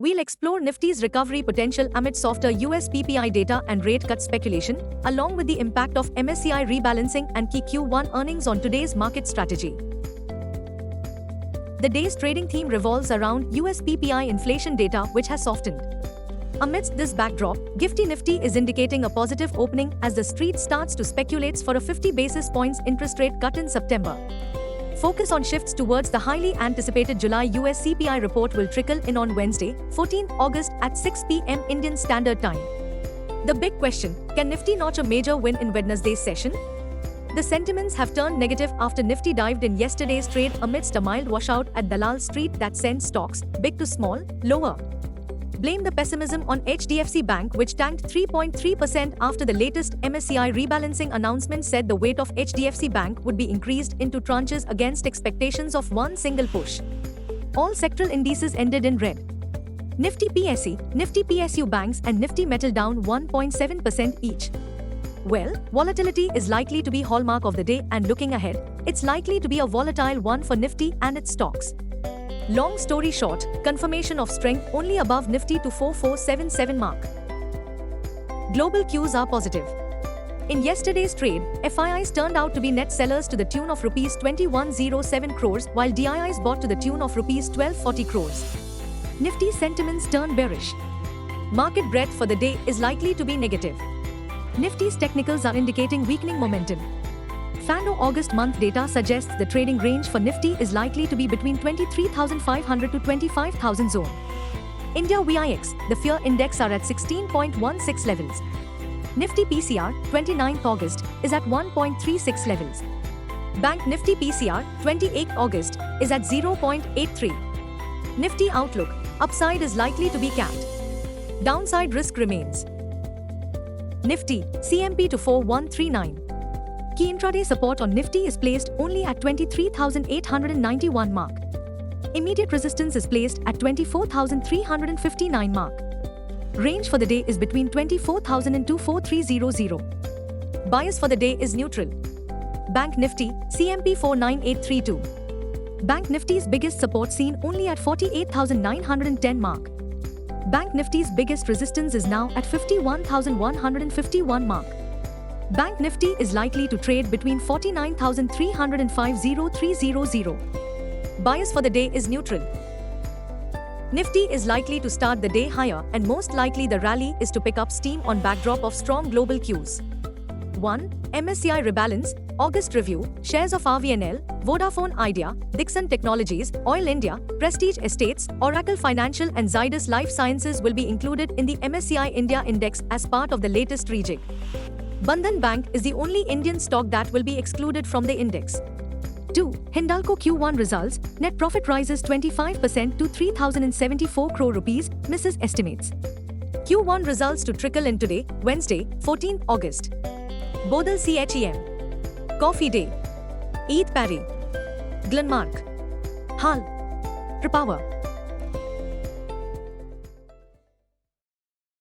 We'll explore Nifty's recovery potential amid softer US PPI data and rate cut speculation, along with the impact of MSCI rebalancing and key Q1 earnings on today's market strategy. The day's trading theme revolves around US PPI inflation data, which has softened. Amidst this backdrop, Gifty Nifty is indicating a positive opening as the street starts to speculate for a 50 basis points interest rate cut in September. Focus on shifts towards the highly anticipated July US CPI report will trickle in on Wednesday, 14 August at 6 p.m. Indian Standard Time. The big question, can Nifty notch a major win in Wednesday's session? The sentiments have turned negative after Nifty dived in yesterday's trade amidst a mild washout at Dalal Street that sent stocks, big to small, lower. Blame the pessimism on HDFC Bank, which tanked 3.3% after the latest MSCI rebalancing announcement said the weight of HDFC Bank would be increased into tranches against expectations of one single push. All sectoral indices ended in red. Nifty PSE, Nifty PSU banks and Nifty metal down 1.7% each. Well, volatility is likely to be hallmark of the day, and looking ahead, it's likely to be a volatile one for Nifty and its stocks. Long story short, confirmation of strength only above Nifty to 4477 mark. Global cues are positive. In yesterday's trade, FIIs turned out to be net sellers to the tune of Rs 2107 crores, while DIIs bought to the tune of Rs 1240 crores. Nifty sentiments turn bearish. Market breadth for the day is likely to be negative. Nifty's technicals are indicating weakening momentum. FANO August month data suggests the trading range for Nifty is likely to be between 23,500 to 25,000 zone. India VIX, the fear index are at 16.16 levels. Nifty PCR, 29th August, is at 1.36 levels. Bank Nifty PCR, 28th August, is at 0.83. Nifty outlook, upside is likely to be capped. Downside risk remains. Nifty, CMP to 4139. Key intraday support on Nifty is placed only at 23,891 mark. Immediate resistance is placed at 24,359 mark. Range for the day is between 24,000 and 24,300. Bias for the day is neutral. Bank Nifty, CMP 49832. Bank Nifty's biggest support seen only at 48,910 mark. Bank Nifty's biggest resistance is now at 51,151 mark. Bank Nifty is likely to trade between 49,300 and 50,300. Bias for the day is neutral. Nifty is likely to start the day higher, and most likely the rally is to pick up steam on backdrop of strong global cues. 1. MSCI rebalance, August review, shares of RVNL, Vodafone Idea, Dixon Technologies, Oil India, Prestige Estates, Oracle Financial and Zydus Life Sciences will be included in the MSCI India Index as part of the latest rejig. Bandhan Bank is the only Indian stock that will be excluded from the index. 2. Hindalco Q1 results, net profit rises 25% to 3,074 crore rupees, misses estimates. Q1 results to trickle in today, Wednesday, 14 August. Bodal CHEM. Coffee Day. Eid Parry. Glenmark. HAL. Repower.